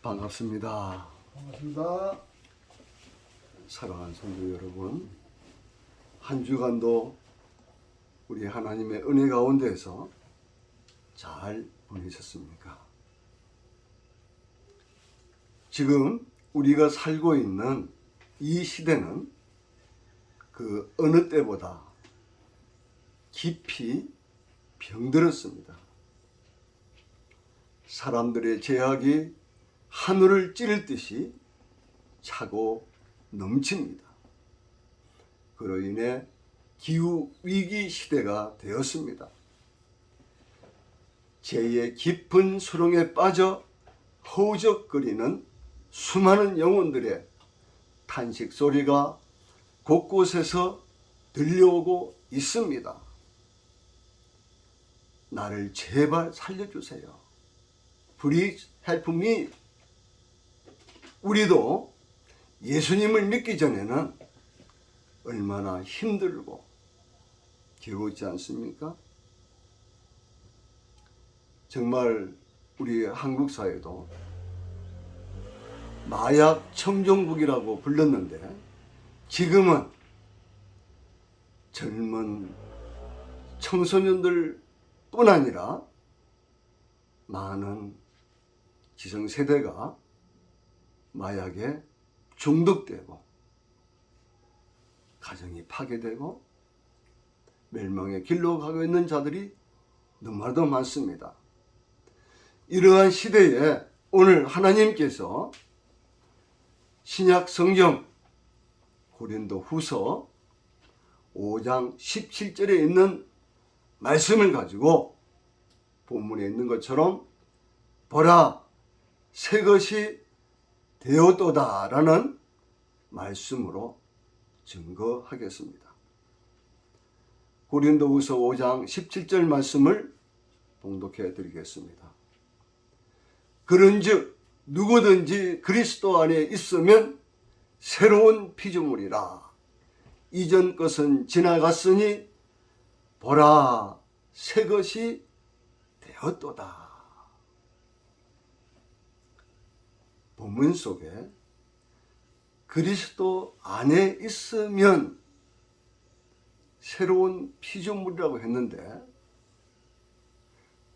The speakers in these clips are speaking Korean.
반갑습니다. 반갑습니다. 사랑하는 성도 여러분, 한 주간도 우리 하나님의 은혜 가운데서 잘 보내셨습니까? 지금 우리가 살고 있는 이 시대는 그 어느 때보다 깊이 병들었습니다. 사람들의 죄악이 하늘을 찌를 듯이 차고 넘칩니다. 그로 인해 기후위기 시대가 되었습니다. 죄의 깊은 수렁에 빠져 허우적거리는 수많은 영혼들의 탄식 소리가 곳곳에서 들려오고 있습니다. 나를 제발 살려주세요. Please help me. 우리도 예수님을 믿기 전에는 얼마나 힘들고 괴롭지 않습니까? 정말 우리 한국 사회도 마약 청정국이라고 불렀는데 지금은 젊은 청소년들 뿐 아니라 많은 기성세대가 마약에 중독되고 가정이 파괴되고 멸망의 길로 가고 있는 자들이 너무나도 많습니다. 이러한 시대에 오늘 하나님께서 신약 성경 고린도 후서 5장 17절에 있는 말씀을 가지고 본문에 있는 것처럼 보라 새 것이 되었도다 라는 말씀으로 증거하겠습니다. 고린도후서 5장 17절 말씀을 봉독해 드리겠습니다. 그런즉 누구든지 그리스도 안에 있으면 새로운 피조물이라. 이전 것은 지나갔으니 보라 새 것이 되었도다. 본문 속에 그리스도 안에 있으면 새로운 피조물이라고 했는데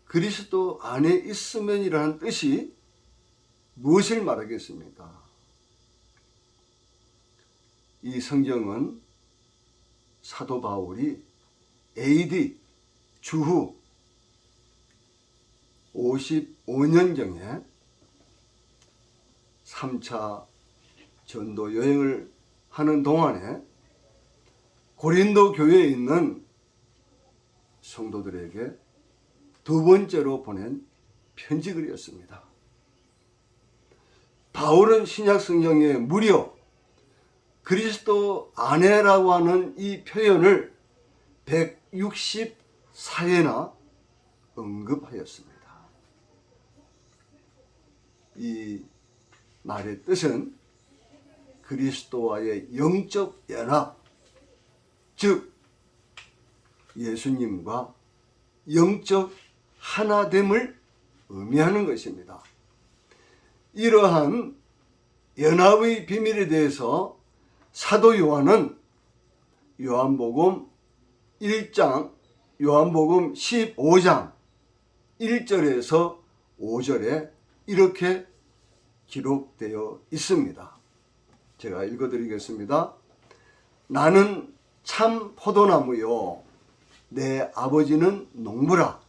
그리스도 안에 있으면이라는 뜻이 무엇을 말하겠습니까? 이 성경은 사도 바울이 AD 주후 55년경에 3차 전도 여행을 하는 동안에 고린도 교회에 있는 성도들에게 두 번째로 보낸 편지글이었습니다. 바울은 신약 성경에 무려 그리스도 안에라고 하는 이 표현을 164회나 언급하였습니다. 이 말의 뜻은 그리스도와의 영적 연합, 즉 예수님과 영적 하나됨을 의미하는 것입니다. 이러한 연합의 비밀에 대해서 사도 요한은 요한복음 1장, 요한복음 15장 1절에서 5절에 이렇게 기록되어 있습니다. 제가 읽어드리겠습니다. 나는 참 포도나무요 내 아버지는 농부라.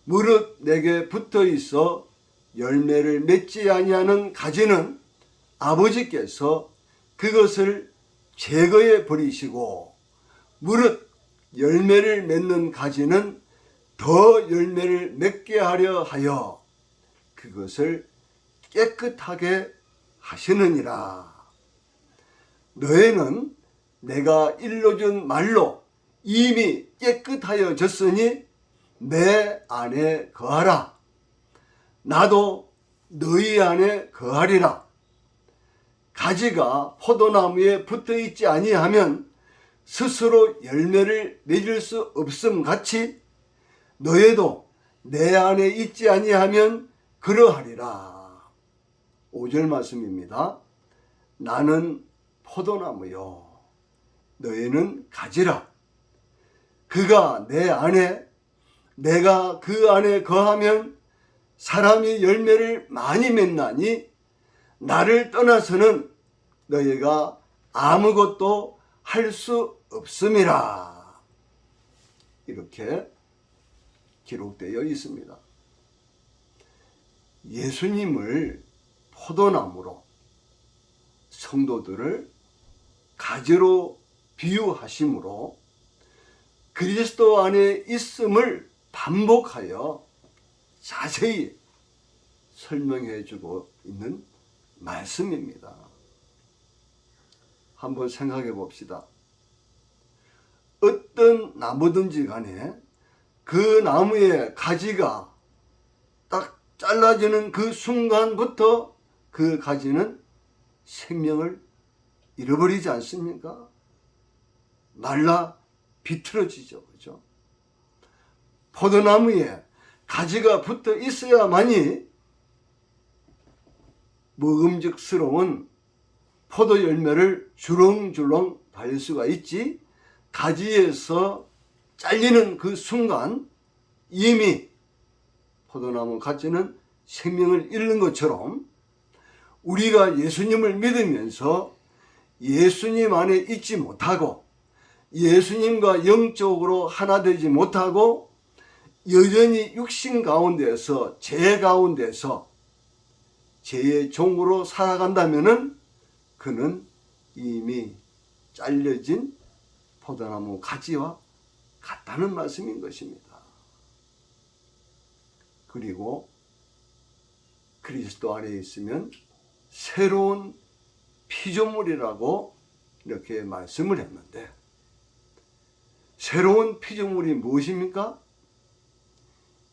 무릇 내게 붙어있어 열매를 맺지 아니하는 가지는 아버지께서 그것을 제거해 버리시고 무릇 열매를 맺는 가지는 더 열매를 맺게 하려 하여 그것을 깨끗하게 하시느니라. 너희는 내가 일러준 말로 이미 깨끗하여졌으니 내 안에 거하라. 나도 너희 안에 거하리라. 가지가 포도나무에 붙어있지 아니하면 스스로 열매를 맺을 수 없음 같이 너희도 내 안에 있지 아니하면 그러하리라. 5절 말씀입니다. 나는 포도나무요 너희는 가지라. 그가 내 안에 내가 그 안에 거하면 사람이 열매를 많이 맺나니 나를 떠나서는 너희가 아무것도 할 수 없음이라. 이렇게 기록되어 있습니다. 예수님을 포도나무로, 성도들을 가지로 비유하심으로 그리스도 안에 있음을 반복하여 자세히 설명해 주고 있는 말씀입니다. 한번 생각해 봅시다. 어떤 나무든지 간에 그 나무의 가지가 딱 잘라지는 그 순간부터 그 가지는 생명을 잃어버리지 않습니까? 말라 비틀어지죠. 그죠? 포도나무에 가지가 붙어 있어야만이 먹음직스러운 포도 열매를 주렁주렁 달릴 수가 있지, 가지에서 잘리는 그 순간 이미 포도나무 가지는 생명을 잃는 것처럼 우리가 예수님을 믿으면서 예수님 안에 있지 못하고 예수님과 영적으로 하나 되지 못하고 여전히 육신 가운데서 죄 가운데서 죄의 종으로 살아간다면은 그는 이미 잘려진 포도나무 가지와 같다는 말씀인 것입니다. 그리고 그리스도 안에 있으면 새로운 피조물이라고 이렇게 말씀을 했는데, 새로운 피조물이 무엇입니까?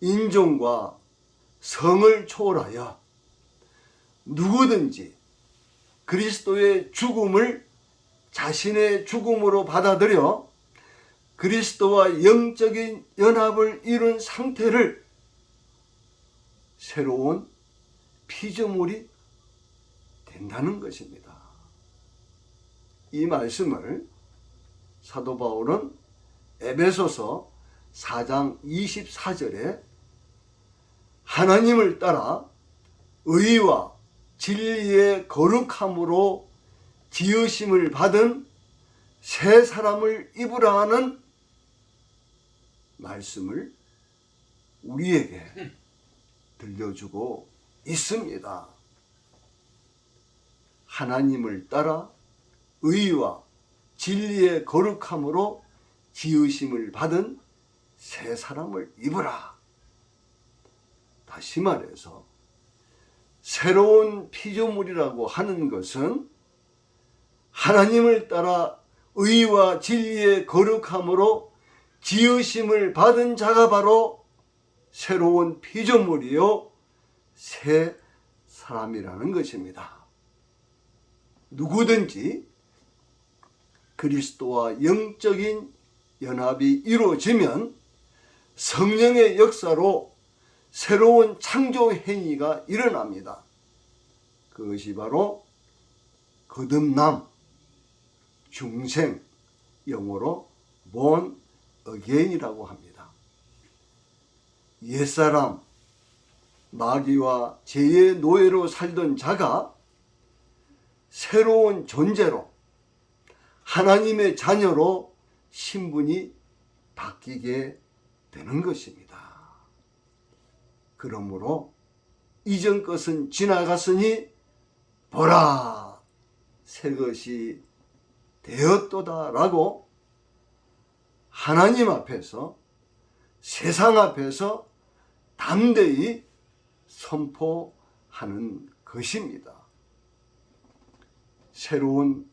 인종과 성을 초월하여 누구든지 그리스도의 죽음을 자신의 죽음으로 받아들여 그리스도와 영적인 연합을 이룬 상태를 새로운 피조물이 된다는 것입니다. 이 말씀을 사도 바울은 에베소서 4장 24절에 하나님을 따라 의와 진리의 거룩함으로 지으심을 받은 새 사람을 입으라 하는 말씀을 우리에게 들려주고 있습니다. 하나님을 따라 의와 진리의 거룩함으로 지으심을 받은 새 사람을 입으라. 다시 말해서 새로운 피조물이라고 하는 것은 하나님을 따라 의와 진리의 거룩함으로 지으심을 받은 자가 바로 새로운 피조물이요 새 사람이라는 것입니다. 누구든지 그리스도와 영적인 연합이 이루어지면 성령의 역사로 새로운 창조 행위가 일어납니다. 그것이 바로 거듭남, 중생, 영어로 born again이라고 합니다. 옛사람, 마귀와 죄의 노예로 살던 자가 새로운 존재로 하나님의 자녀로 신분이 바뀌게 되는 것입니다. 그러므로 이전 것은 지나갔으니 보라 새 것이 되었도다 라고 하나님 앞에서 세상 앞에서 담대히 선포하는 것입니다. 새로운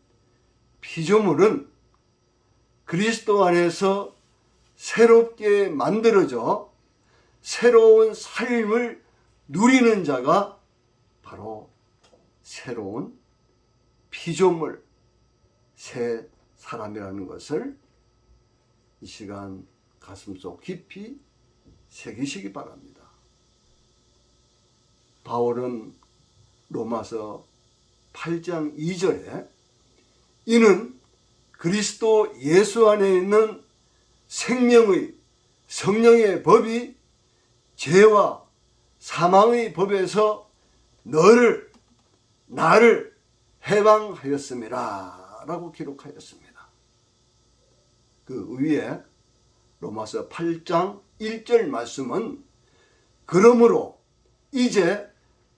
피조물은 그리스도 안에서 새롭게 만들어져 새로운 삶을 누리는 자가 바로 새로운 피조물, 새 사람이라는 것을 이 시간 가슴속 깊이 새기시기 바랍니다. 바울은 로마서 8장 2절에 이는 그리스도 예수 안에 있는 생명의 성령의 법이 죄와 사망의 법에서 나를 해방하였음이라 라고 기록하였습니다. 그 위에 로마서 8장 1절 말씀은 그러므로 이제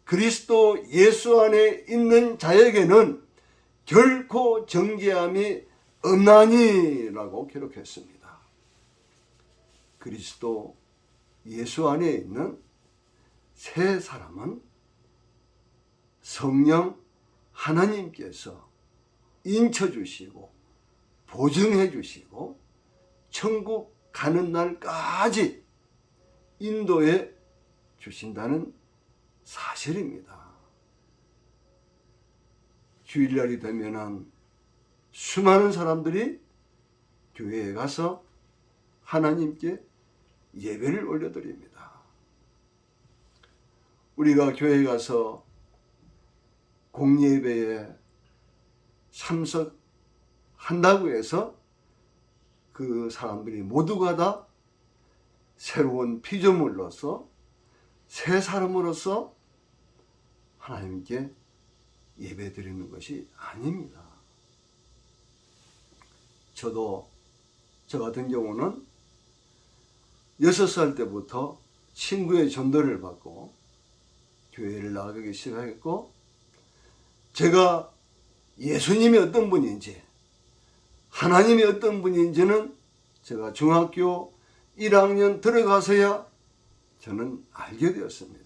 그리스도 예수 안에 있는 자에게는 결코 정죄함이 없나니 라고 기록했습니다. 그리스도 예수 안에 있는 새 사람은 성령 하나님께서 인쳐주시고 보증해 주시고 천국 가는 날까지 인도해 주신다는 사실입니다. 주일날이 되면은 수많은 사람들이 교회에 가서 하나님께 예배를 올려드립니다. 우리가 교회에 가서 공예배에 참석한다고 해서 그 사람들이 모두가 다 새로운 피조물로서 새 사람으로서 하나님께 예배드리는 것이 아닙니다. 저 같은 경우는 6살 때부터 친구의 전도를 받고 교회를 나가기 시작했고, 제가 예수님이 어떤 분인지 하나님이 어떤 분인지는 제가 중학교 1학년 들어가서야 저는 알게 되었습니다.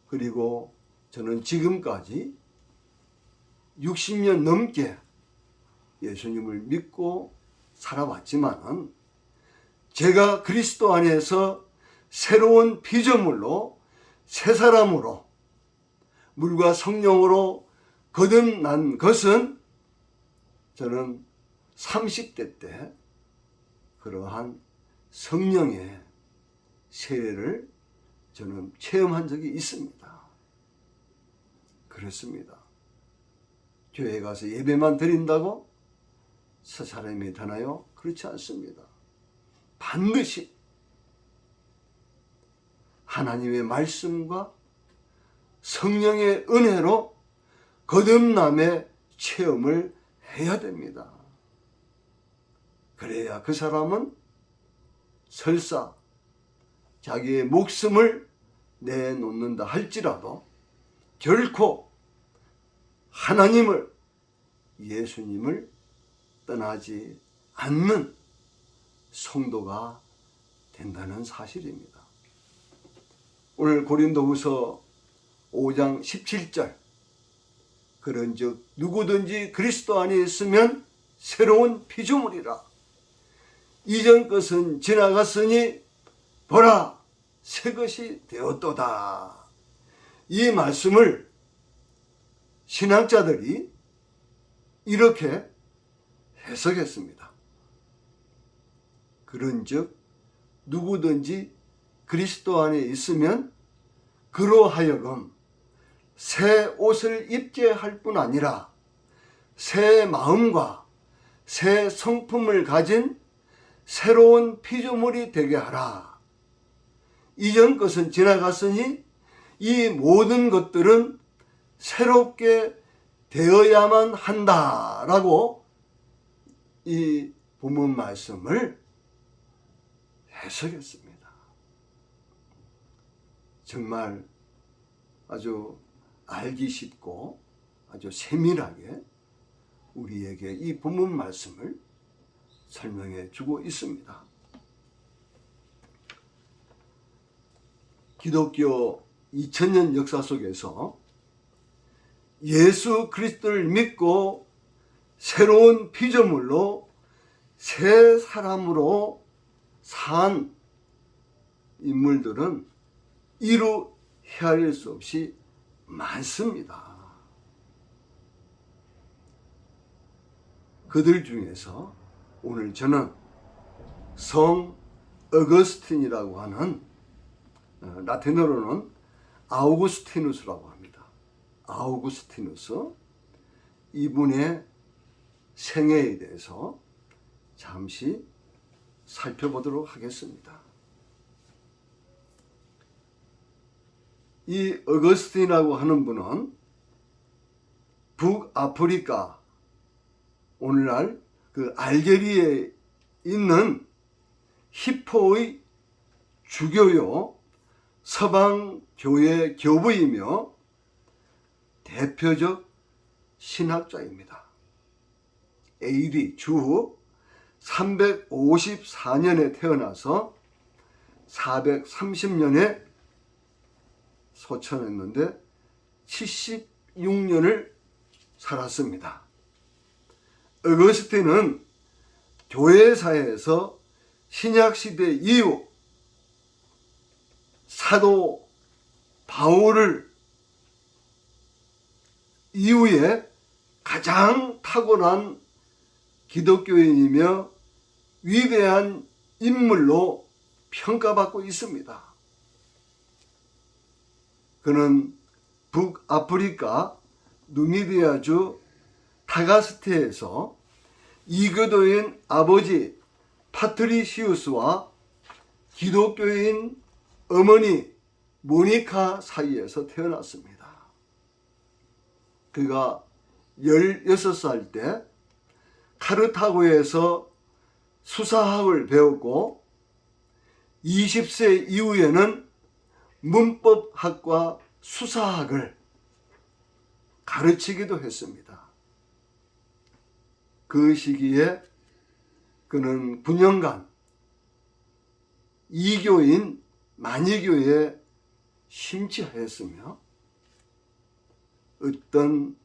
그리고 저는 지금까지 60년 넘게 예수님을 믿고 살아왔지만은 제가 그리스도 안에서 새로운 피조물로 새 사람으로 물과 성령으로 거듭난 것은 저는 30대 때 그러한 성령의 세례를 저는 체험한 적이 있습니다. 그렇습니다. 교회에 가서 예배만 드린다고 새 사람이 되나요? 그렇지 않습니다. 반드시 하나님의 말씀과 성령의 은혜로 거듭남의 체험을 해야 됩니다. 그래야 그 사람은 설사 자기의 목숨을 내놓는다 할지라도 결코 하나님을, 예수님을 떠나지 않는 성도가 된다는 사실입니다. 오늘 고린도후서 5장 17절, 그런즉 누구든지 그리스도 안에 있으면 새로운 피조물이라. 이전 것은 지나갔으니 보라 새 것이 되었도다. 이 말씀을 신학자들이 이렇게 해석했습니다. 그런즉 누구든지 그리스도 안에 있으면 그로 하여금 새 옷을 입게 할 뿐 아니라 새 마음과 새 성품을 가진 새로운 피조물이 되게 하라. 이전 것은 지나갔으니 이 모든 것들은 새롭게 되어야만 한다라고 이 본문 말씀을 해석했습니다. 정말 아주 알기 쉽고 아주 세밀하게 우리에게 이 본문 말씀을 설명해 주고 있습니다. 기독교 2000년 역사 속에서 예수 그리스도를 믿고 새로운 피조물로 새 사람으로 산 인물들은 이루 헤아릴 수 없이 많습니다. 그들 중에서 오늘 저는 성 어거스틴이라고 하는, 라틴어로는 아우구스티누스라고 합니다. 아우구스티누스. 이분의 생애에 대해서 잠시 살펴보도록 하겠습니다. 이 어거스틴이라고 하는 분은 북아프리카, 오늘날 그 알제리에 있는 히포의 주교요 서방교회 교부이며 대표적 신학자입니다. AD 주 354년에 태어나서 430년에 소천했는데 76년을 살았습니다. 어거스틴은 교회사에서 신약시대 이후 사도 바울을 이후에 가장 타고난 기독교인이며 위대한 인물로 평가받고 있습니다. 그는 북아프리카 누미디아주 타가스테에서 이교도인 아버지 파트리시우스와 기독교인 어머니 모니카 사이에서 태어났습니다. 그가 16살 때 카르타고에서 수사학을 배웠고 20세 이후에는 문법학과 수사학을 가르치기도 했습니다. 그 시기에 그는 9년간 이교인 만이교에 심취하였으며 어떤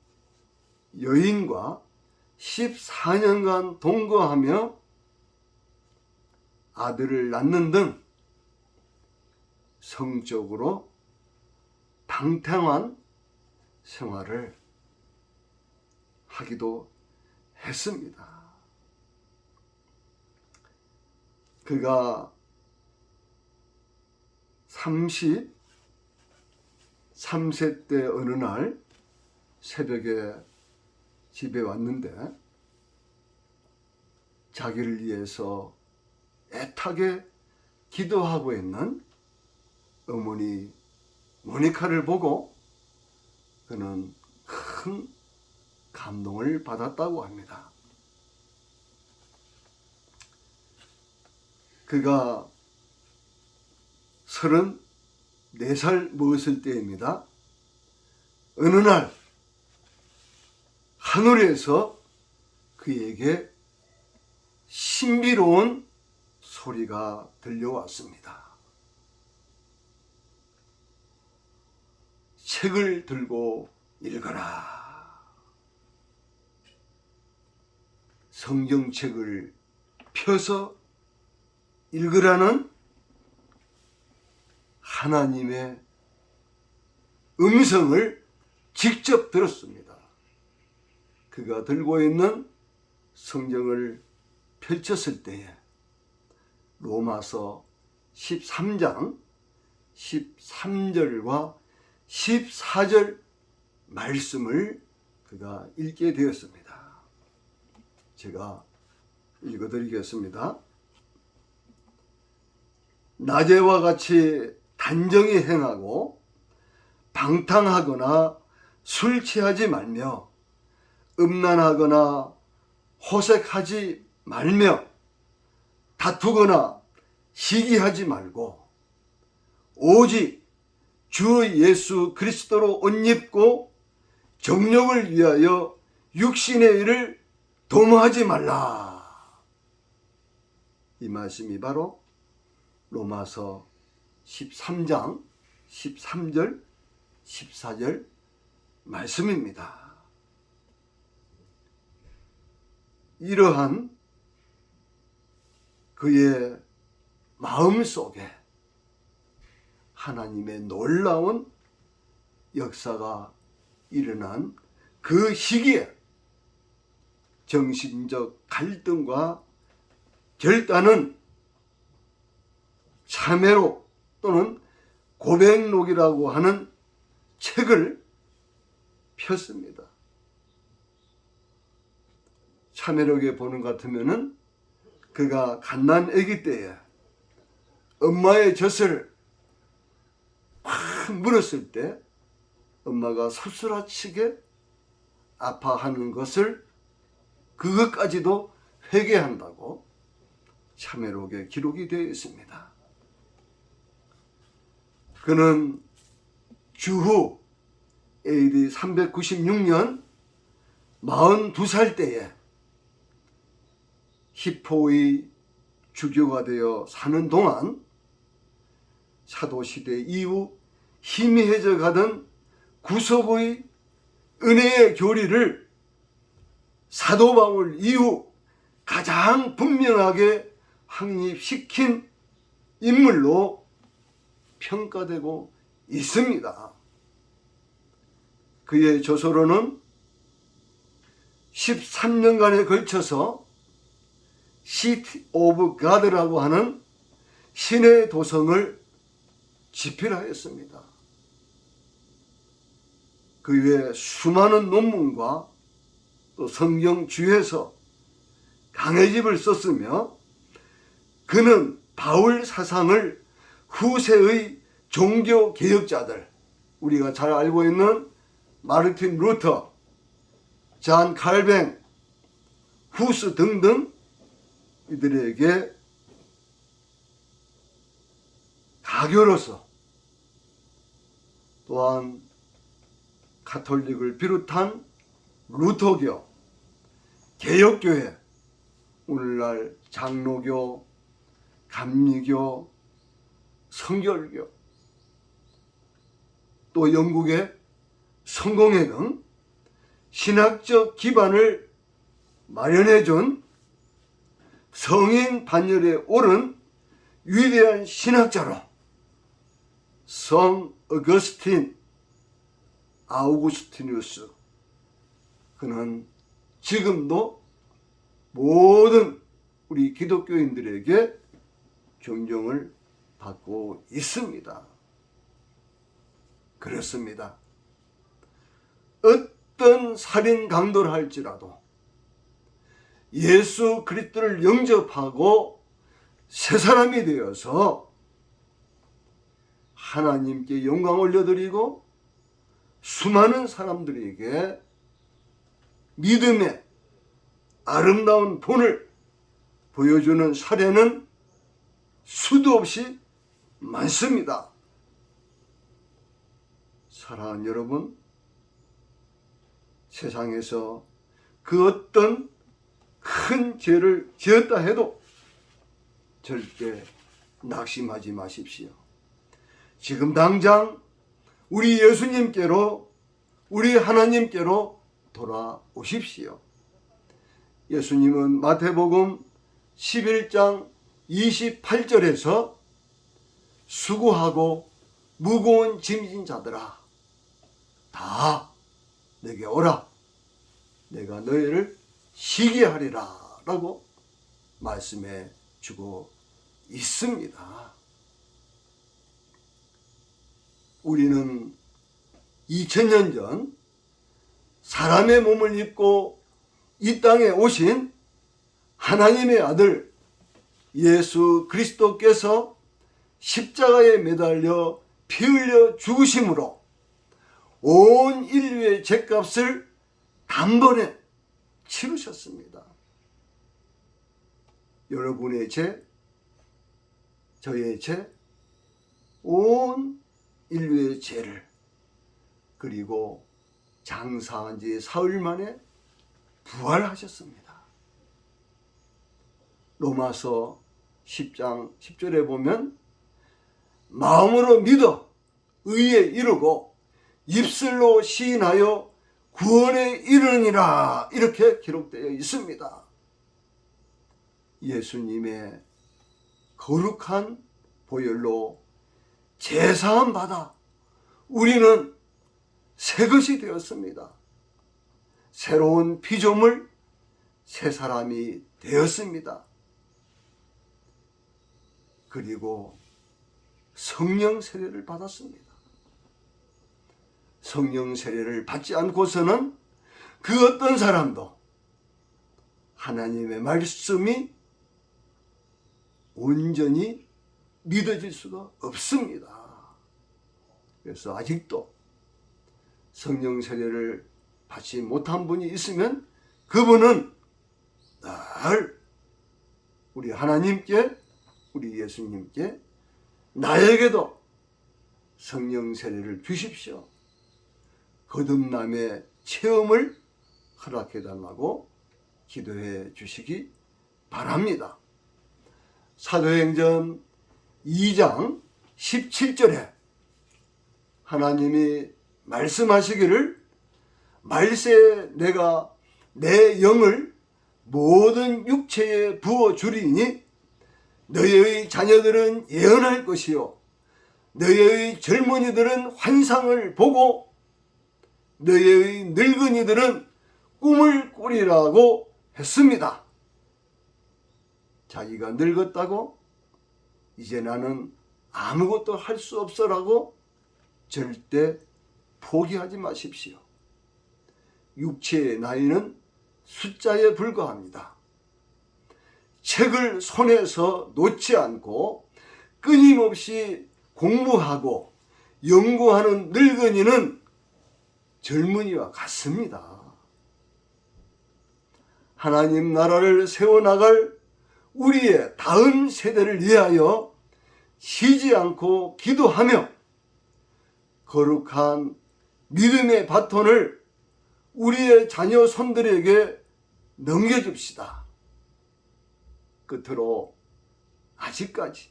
여인과 14년간 동거하며 아들을 낳는 등 성적으로 방탕한 생활을 하기도 했습니다. 그가 33세 때 어느 날 새벽에 집에 왔는데 자기를 위해서 애타게 기도하고 있는 어머니 모니카를 보고 그는 큰 감동을 받았다고 합니다. 그가 34살 먹었을 때입니다. 어느 날 하늘에서 그에게 신비로운 소리가 들려왔습니다. 책을 들고 읽어라. 성경책을 펴서 읽으라는 하나님의 음성을 직접 들었습니다. 그가 들고 있는 성경을 펼쳤을 때에 로마서 13장 13절과 14절 말씀을 그가 읽게 되었습니다. 제가 읽어드리겠습니다. 낮에와 같이 단정히 행하고 방탕하거나 술 취하지 말며 음란하거나 호색하지 말며 다투거나 시기하지 말고 오직 주 예수 그리스도로 옷 입고 정욕을 위하여 육신의 일을 도모하지 말라. 이 말씀이 바로 로마서 13장 13절 14절 말씀입니다. 이러한 그의 마음 속에 하나님의 놀라운 역사가 일어난 그 시기에 정신적 갈등과 결단은 참회록 또는 고백록이라고 하는 책을 폈습니다. 참회록에 보는 것 같으면은 그가 갓난 아기 때에 엄마의 젖을 팍 물었을 때 엄마가 섭수라치게 아파하는 것을 그것까지도 회개한다고 참회록에 기록이 되어 있습니다. 그는 주후 AD 396년 42살 때에 히포의 주교가 되어 사는 동안 사도시대 이후 희미해져 가던 구속의 은혜의 교리를 사도 바울 이후 가장 분명하게 확립시킨 인물로 평가되고 있습니다. 그의 저서로는 13년간에 걸쳐서 시티 오브 가드라고 하는 신의 도성을 집필하였습니다. 그 외에 수많은 논문과 또 성경 주에서 강해집을 썼으며 그는 바울 사상을 후세의 종교 개혁자들, 우리가 잘 알고 있는 마르틴 루터, 잔 칼뱅, 후스 등등 이들에게 가교로서 또한 가톨릭을 비롯한 루터교, 개혁교회, 오늘날 장로교, 감리교, 성결교, 또 영국의 성공회 등 신학적 기반을 마련해준 성인 반열에 오른 위대한 신학자로 성 어거스틴 아우구스티누스, 그는 지금도 모든 우리 기독교인들에게 존경을 받고 있습니다. 그렇습니다. 어떤 살인 강도를 할지라도 예수 그리스도를 영접하고 새 사람이 되어서 하나님께 영광 올려드리고 수많은 사람들에게 믿음의 아름다운 본을 보여주는 사례는 수도 없이 많습니다. 사랑하는 여러분, 세상에서 그 어떤 큰 죄를 지었다 해도 절대 낙심하지 마십시오. 지금 당장 우리 예수님께로, 우리 하나님께로 돌아오십시오. 예수님은 마태복음 11장 28절에서 수고하고 무거운 짐진 자들아 다 내게 오라, 내가 너희를 쉬게 하리라 라고 말씀해 주고 있습니다. 우리는 2000년 전 사람의 몸을 입고 이 땅에 오신 하나님의 아들 예수 그리스도께서 십자가에 매달려 피 흘려 죽으심으로 온 인류의 죄값을 단번에 치르셨습니다. 여러분의 죄, 저의 죄, 온 인류의 죄를, 그리고 장사한 지 사흘 만에 부활하셨습니다. 로마서 10장 10절에 보면 마음으로 믿어 의에 이르고 입술로 시인하여 구원에 이르느니라, 이렇게 기록되어 있습니다. 예수님의 거룩한 보혈로 제사함 받아 우리는 새 것이 되었습니다. 새로운 피조물, 새 사람이 되었습니다. 그리고 성령 세례를 받았습니다. 성령 세례를 받지 않고서는 그 어떤 사람도 하나님의 말씀이 온전히 믿어질 수가 없습니다. 그래서 아직도 성령 세례를 받지 못한 분이 있으면 그분은 늘 우리 하나님께, 우리 예수님께 나에게도 성령 세례를 주십시오. 거듭남의 체험을 허락해 달라고 기도해 주시기 바랍니다. 사도행전 2장 17절에 하나님이 말씀하시기를 말세 내가 내 영을 모든 육체에 부어주리니 너희의 자녀들은 예언할 것이요 너희의 젊은이들은 환상을 보고 너희의 늙은이들은 꿈을 꾸리라고 했습니다. 자기가 늙었다고 이제 나는 아무것도 할 수 없어라고 절대 포기하지 마십시오. 육체의 나이는 숫자에 불과합니다. 책을 손에서 놓지 않고 끊임없이 공부하고 연구하는 늙은이는 젊은이와 같습니다. 하나님 나라를 세워나갈 우리의 다음 세대를 위하여 쉬지 않고 기도하며 거룩한 믿음의 바톤을 우리의 자녀 손들에게 넘겨줍시다. 끝으로 아직까지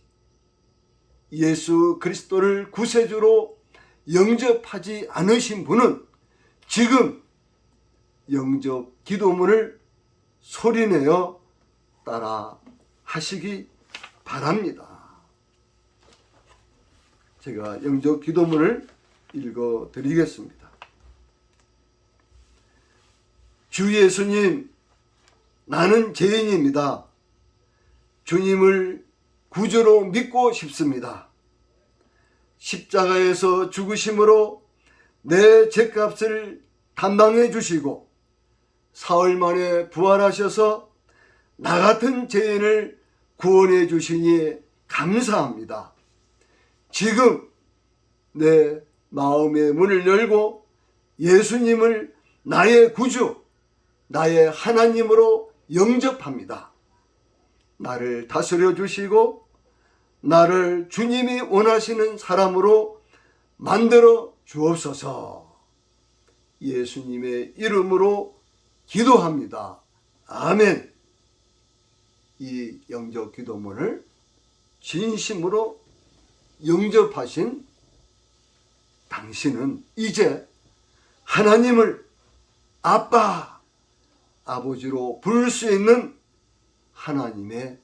예수 그리스도를 구세주로 영접하지 않으신 분은 지금 영접 기도문을 소리내어 따라 하시기 바랍니다. 제가 영접 기도문을 읽어 드리겠습니다. 주 예수님, 나는 죄인입니다. 주님을 구주로 믿고 싶습니다. 십자가에서 죽으심으로 내 죄값을 담당해 주시고 사흘 만에 부활하셔서 나 같은 죄인을 구원해 주시니 감사합니다. 지금 내 마음의 문을 열고 예수님을 나의 구주, 나의 하나님으로 영접합니다. 나를 다스려 주시고 나를 주님이 원하시는 사람으로 만들어 주옵소서. 예수님의 이름으로 기도합니다. 아멘. 이 영접 기도문을 진심으로 영접하신 당신은 이제 하나님을 아빠, 아버지로 부를 수 있는 하나님의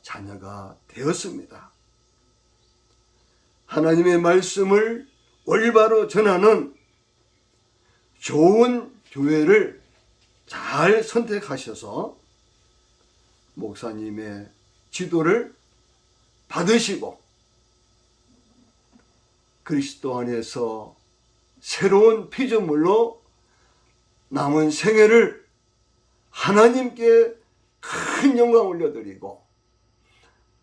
자녀가 되었습니다. 하나님의 말씀을 올바로 전하는 좋은 교회를 잘 선택하셔서 목사님의 지도를 받으시고 그리스도 안에서 새로운 피조물로 남은 생애를 하나님께 큰 영광 올려드리고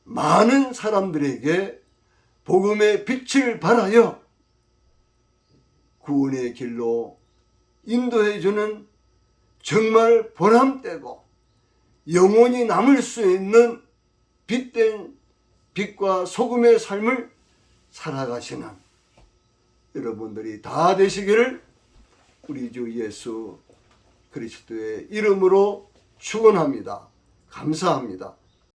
많은 사람들에게 복음의 빛을 발하여 구원의 길로 인도해주는 정말 보람되고 영원히 남을 수 있는 빛된 빛과 소금의 삶을 살아가시는 여러분들이 다 되시기를 우리 주 예수 그리스도의 이름으로 축원합니다. 감사합니다.